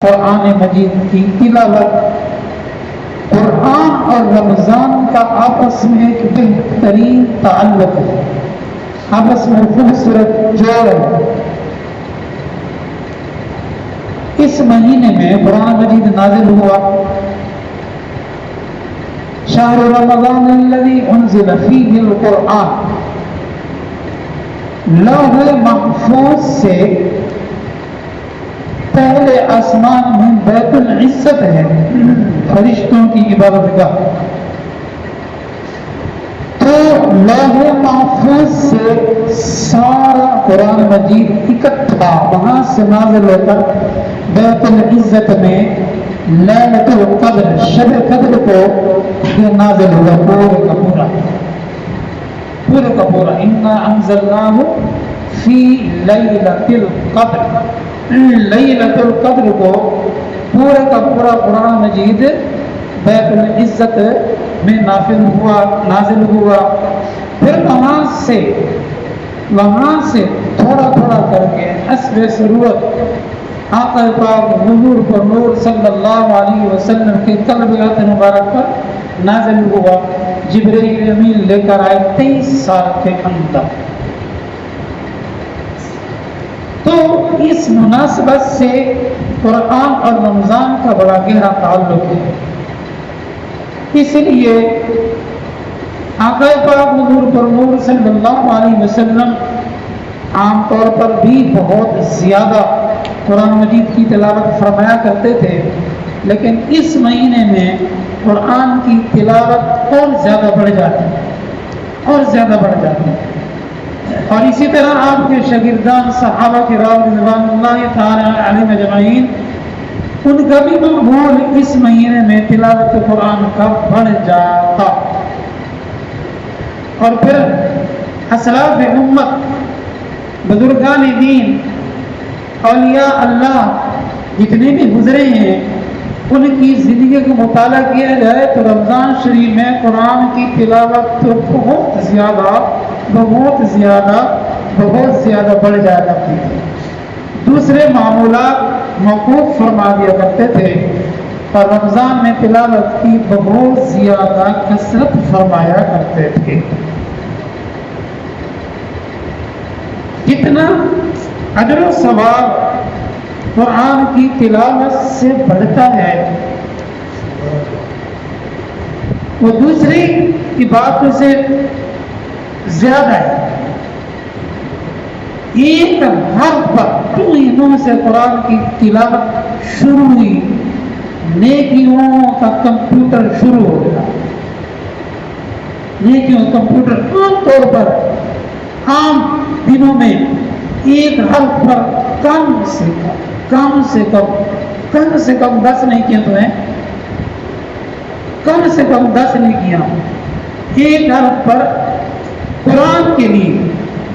قرآن مجید کی تلاوت۔ قرآن اور رمضان کا آپس میں ایک بہترین تعلق ہے، آپس میں خوبصورت جوڑ ہے۔ اس مہینے میں قرآن مجید نازل ہوا، شہر رمضان الذی انزل فیہ القرآن۔ لوح محفوظ سے پہلے آسمان میں بیت العزت ہے، فرشتوں کی عبادت گاہ۔ تو لوح محفوظ سے سارا قرآن مجید اکٹھا وہاں سے نازل ہو کر بیت العزت میں لیلۃ القدر، شب قدر کو یہ نازل ہوا پورے کا پورا۔ انا انزلناہ فی لیلۃ القدر۔ لیلۃ القدر کو پورے کا پورا قرآن مجید بیت العزت میں نازل ہوا۔ پھر وہاں سے تھوڑا تھوڑا کر کے حسب ضرورت آقا پاک حضور پر نور صلی اللہ علیہ وسلم کے قلب مبارک پر نازل ہوا۔ جبرائیل امین لے کر آئے 23 سال کے اندر۔ تو اس مناسبت سے قرآن اور رمضان کا بڑا گہرا تعلق ہے۔ اس لیے آقا پاک حضور پر نور صلی اللہ علیہ وسلم عام طور پر بھی بہت زیادہ قرآن مجید کی تلاوت فرمایا کرتے تھے، لیکن اس مہینے میں قرآن کی تلاوت اور زیادہ بڑھ جاتی ہے۔ اور اسی طرح آپ کے شاگردان صحابہ کرام رضوان اللہ تعالی علیہم اجمعین، ان کا بھی معمول اس مہینے میں تلاوت قرآن کا بڑھ جاتا۔ اور پھر اسلاف امت، بزرگان دین، اولیاء اللہ جتنے بھی گزرے ہیں، ان کی زندگی کا مطالعہ کیا جائے تو رمضان شریف میں قرآن کی تلاوت تو بہت زیادہ بڑھ جایا کرتی تھی۔ دوسرے معمولات موقوف فرما دیا کرتے تھے، اور رمضان میں تلاوت کی بہت زیادہ کثرت فرمایا کرتے تھے۔ جتنا اجر و ثواب قرآن کی تلاوت سے بڑھتا ہے، وہ دوسری عبادتوں سے زیادہ ہے۔ ایک حرف پر ٹوئنوں سے قرآن کی تلاوت شروع ہوئی، نیکیوں کا کمپیوٹر شروع ہو گیا۔ نیکیوں کا کمپیوٹر عام طور پر عام دنوں میں ایک حرف پر کم سے کم 10 نیکیاں تو ہیں، کم سے کم 10 نیکیاں ایک حرف پر قرآن کے لیے،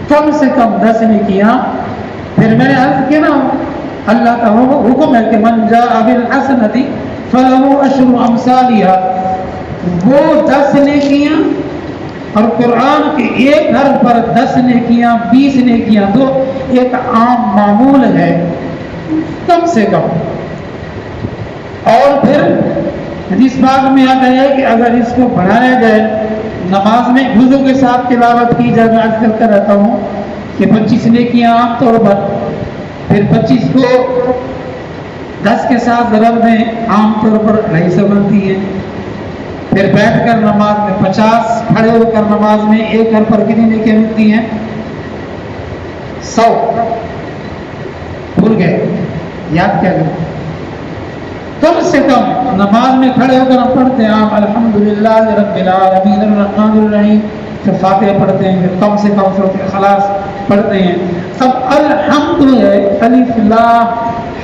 کم سے کم 10 نیکیاں۔ پھر میں نے عرض کیا نا، اللہ کا حکم ہے کہ من جاء بالحسنۃ فلہ عشر امثالھا، وہ 10 نیکیاں اور قرآن کے ایک حرف پر 10 نیکیاں، 20 نیکیاں تو ایک عام معمول ہے کم سے کم۔ اور پھر حدیث پاک میں آتا ہے کہ اگر اس کو بڑھایا جائے، نماز میں وضو کے ساتھ تلاوت کی جائے، میں عرض کرتا رہتا ہوں کہ 25 نیکیاں عام طور پر، پھر 25 کو 10 کے ساتھ ضرب میں عام طور پر 250 بنتی ہے۔ پھر بیٹھ کر نماز میں 50، کھڑے ہو کر نماز میں ایک حرف پر کتنی نیکیاں ملتی ہیں؟ 100۔ بھول گئے؟ یاد کیا کریں؟ کم سے کم نماز میں کھڑے ہو کر ہم پڑھتے ہیں آپ الحمدللہ رب العالمین الرحمن الرحیم، پھر فاتحہ پڑھتے ہیں، پھر کم سے کم سورۃ اخلاص پڑھتے ہیں۔ اب الحمد ہے، الف لام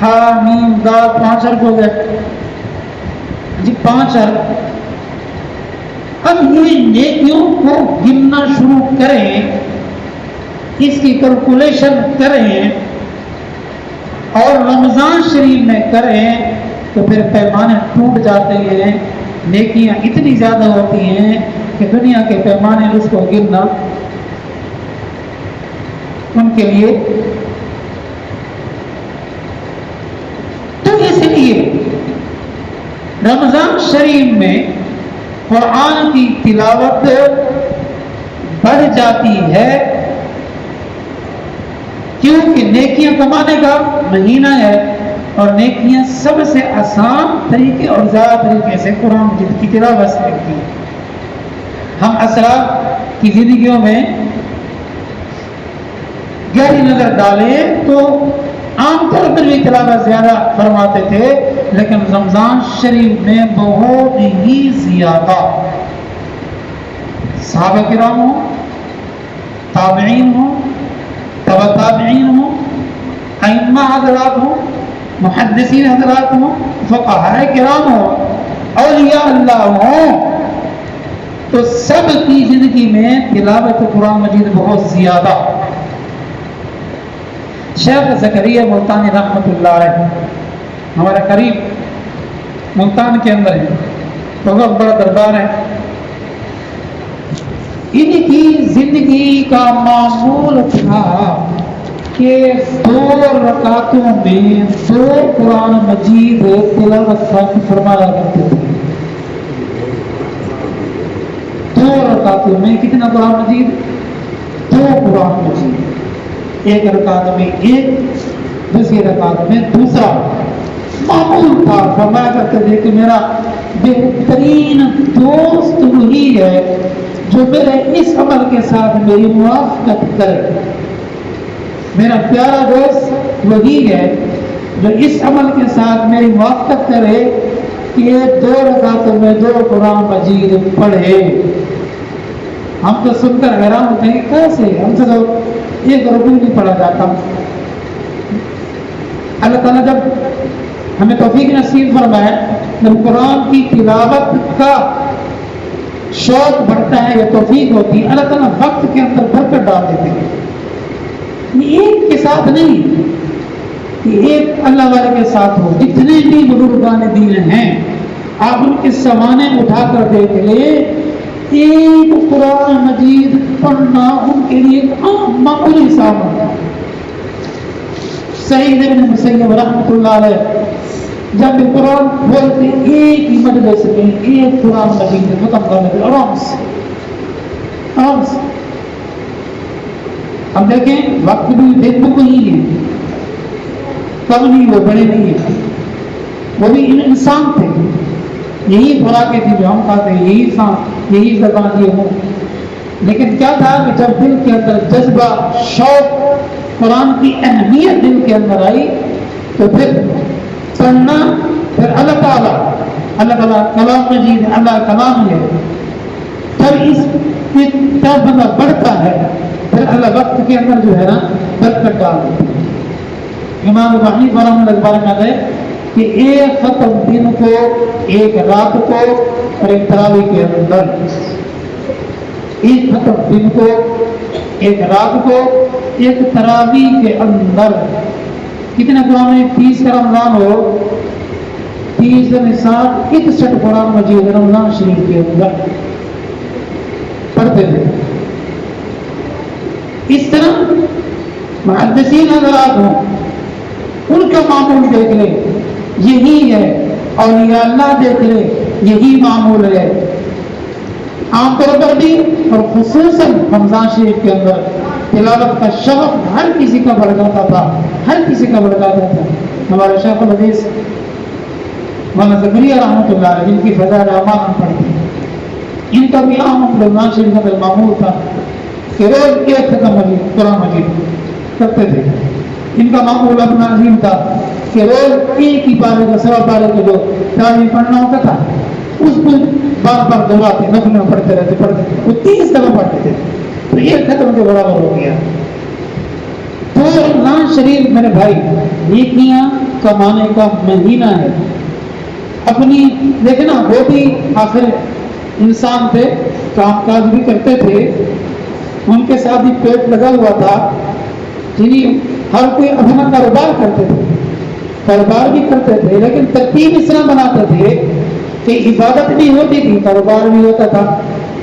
ح میم دال، 5 حرف ہو گئے جی، 5 حرف۔ اب یہ نیکیوں کو گننا شروع کریں، اس کی کیلکولیشن کریں اور رمضان شریف میں کریں تو پھر پیمانے ٹوٹ جاتے ہیں۔ نیکیاں اتنی زیادہ ہوتی ہیں کہ دنیا کے پیمانے اس کو گننا ان کے لیے تو اس لیے رمضان شریف میں قرآن کی تلاوت بڑھ جاتی ہے کیونکہ نیکیاں کمانے کا مہینہ ہے اور نیکیاں سب سے آسان طریقے اور زیادہ طریقے سے قرآن مجید کی تلاوت سے لگتی ہیں۔ ہم اسلاف کی زندگیوں میں گہری نظر ڈالیں تو عام طور پر بھی تلاوت زیادہ فرماتے تھے، لیکن رمضان شریف میں بہت ہی زیادہ صحابہ کرام ہوں، تابعین ہوں، تبع تابعین ہوں، ائمہ حضرات ہوں، محدثین حضرات ہوں، فقہاء کرام ہوں، اولیاء اللہ ہوں، تو سب کی زندگی میں تلاوت قرآن مجید بہت زیادہ۔ شیخ زکریا ملتانی رحمۃ اللہ علیہ ہمارا قریب ملتان کے اندر ہے، بہت بڑا دربار ہے۔ ان کی زندگی کا معمول تھا کہ 2 رکعتوں میں 2 قرآن مجید تلاوت فرمایا کرتے تھے۔ 2 رکعتوں میں کتنا قرآن مجید؟ 2 قرآن مجید، ایک رکعت میں ایک، دوسری رکعت میں دوسرا۔ معمول تھا، فرمایا کرتے تھے کہ میرا بہترین دوست وہی ہے جو میرے اس عمل کے ساتھ میری موافقت کرے، میرا پیارا دوست وہی ہے جو اس عمل کے ساتھ میری موافقت کرے کہ یہ 2 رکعتوں میں 2 قرآن مجید پڑھے۔ ہم تو سن کر حیران ہوتے ہیں کہ کیسے، ہم سے تو ایک رکوع نہیں پڑھا جاتا۔ اللہ تعالیٰ جب ہمیں توفیق نصیب فرمائے، جب قرآن کی تلاوت کا شوق بڑھتا ہے یا توفیق ہوتی ہے، اللہ تعالیٰ وقت کے اندر برکت ڈال دیتے ہیں۔ ایک کے ساتھ نہیں کہ ایک اللہ والے کے ساتھ ہو، جتنے بھی بزرگان دین ہیں آپ ان کے سوانے اٹھا کر دیکھ لیں، ایک قرآن مجید پڑھنا ان کے لیے عام معمولی حساب ہوتا ہے۔ سعید بن مسیب رحمۃ اللہ علیہ جب قرآن بولتے ایک ہی مجلس میں ایک قرآن مجید ختم کر لیتے آرام سے، آرام سے۔ اب دیکھیں وقت بھی بے بک ہی ہے، کم نہیں، وہ بڑے نہیں ہیں، وہ بھی انسان تھے، یہی خوراکیں تھی جو ہم کھاتے ہیں، یہی زبان یہ ہوں، لیکن کیا تھا کہ جب دل کے اندر جذبہ، شوق، قرآن کی اہمیت دل کے اندر آئی تو پھر پڑھنا، پھر اللہ تعالیٰ کلام مجید، اللہ کلام ہے، پھر اس کی طرف بندہ بڑھتا ہے، پھر اللہ وقت کے اندر جو ہے نا برکت ڈال دیتا ہے۔ امام ابو حنیفہ رحمۃ اللہ بارے میں ہے کہ ایک ختم دن کو، ایک رات کو اور ایک تراویح کے اندر، ایک ختم دن کو، ایک رات کو، ایک تراویح کے اندر کتنے قرآن میں 30 کا رمضان ہو، 30 نصاب 61 قرآن مجید رمضان شریف کے اندر پڑھتے تھے۔ اس طرح محدثین حضرات ہوں، ان کا معمول دیکھ لیں یہی ہے، اولیاء اللہ دیکھ لیں یہی معمول ہے۔ عام طور پر بھی اور خصوصاً رمضان شریف کے اندر تلاوت کا شوق ہر کسی کا بڑھ جاتا تھا، ہر کسی کا بڑھ جاتا تھا۔ ہمارے شیخ الحدیث مولانا زکریا رحمۃ اللہ علیہ جن کی فضائل اعمال ہم پڑھتے ہیں، ان کا بھی عام رمضان شریف کا معمول تھا کہ روز ایک ختم مجید قرآن مجید کرتے تھے۔ ان کا معمول اپنا عظیم تھا کہ روز ایک ہی پارے کا، سوا پارے کا جو تراویح پڑھنا ہوتا تھا اس کو بار بار دہراتے، نفل میں پڑھتے رہتے، وہ 30 دفعہ پڑھتے تھے، تو ایک ختم کے برابر ہو گیا۔ تو رمضان شریف میرے بھائی نیکیاں کمانے کا مہینہ ہے۔ اپنی دیکھنا وہ بھی آخر انسان تھے، کام کاج بھی کرتے تھے، ان کے ساتھ بھی پیٹ لگا ہوا تھا، یعنی ہر کوئی اپنا کاروبار کرتے تھے، کاروبار بھی کرتے تھے، لیکن ترتیب اس طرح بناتے تھے کہ عبادت بھی ہوتی تھی، کاروبار بھی ہوتا تھا،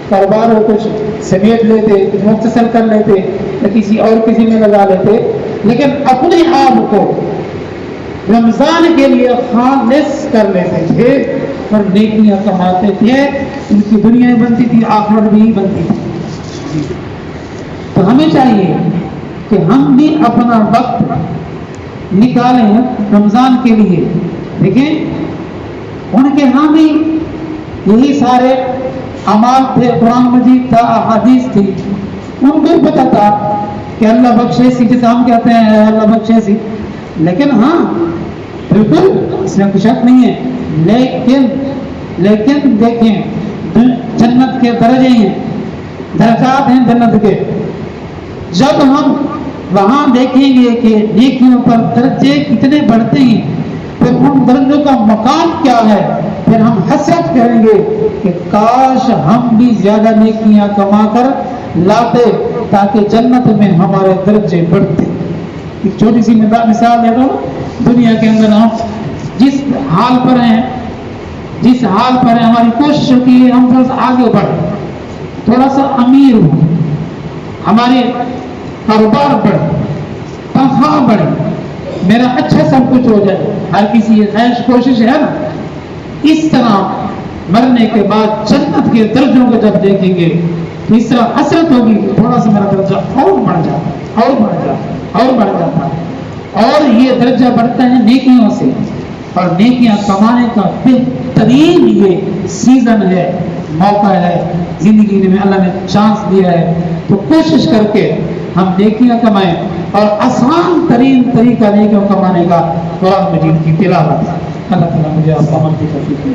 کاروبار وہ کچھ سمیٹ لیتے، کچھ مختصر کر لیتے یا کسی اور کسی میں لگا لیتے، لیکن اپنے آپ کو رمضان کے لیے خالص کر لیتے تھے اور نیکیاں کماتے تھے، ان کی دنیا بنتی تھی، آخرت بھی بنتی تھی۔ تو ہمیں چاہیے کہ ہم بھی اپنا وقت نکالیں رمضان کے لیے۔ دیکھیں ان کے ہاں بھی یہی سارے اعمال تھے، قرآن مجید تھا، احادیث تھی، ان کو بھی پتا تھا کہ اللہ بخشے سی، جسے ہم کہتے ہیں اللہ بخشے سی، لیکن ہاں بالکل اس میں کچھ شک نہیں ہے، لیکن دیکھیں جنت کے درجے ہیں، درجات ہیں جنت کے، جب ہم وہاں دیکھیں گے کہ نیکیوں پر درجے کتنے بڑھتے ہیں، پھر ان درجوں کا مقام کیا ہے، پھر ہم حسرت کریں گے کہ کاش ہم بھی زیادہ نیکیاں کما کر لاتے تاکہ جنت میں ہمارے درجے بڑھتے۔ ایک چھوٹی سی مثال دے دو، دنیا کے اندر ہم جس حال پر ہیں ہماری کوشش ہوتی ہے ہم تھوڑا سا آگے بڑھیں، تھوڑا سا امیر ہوں، ہمارے کاروبار بڑھے، تنخواہ بڑھے، میرا اچھا سب کچھ ہو جائے، ہر کسی یہ خواہش کوشش ہے نا۔ اس طرح مرنے کے بعد جنت کے درجوں کو جب دیکھیں گے تو اس طرح حسرت ہوگی کہ تھوڑا سا میرا درجہ اور بڑھ جاتا، اور بڑھ جاتا، اور بڑھ جاتا، اور یہ درجہ بڑھتا ہے نیکیوں سے، اور نیکیاں کمانے کا بہترین یہ سیزن ہے، موقع ہے زندگی میں، اللہ نے چانس دیا ہے، تو کوشش کر کے ہم نیکیاں کمائیں، اور آسان ترین طریقہ نیکیاں کمانے کا قرآن مجید کی تلاوت۔ اللہ تعالیٰ مجھے آپ کو عمل کی توفیق دے۔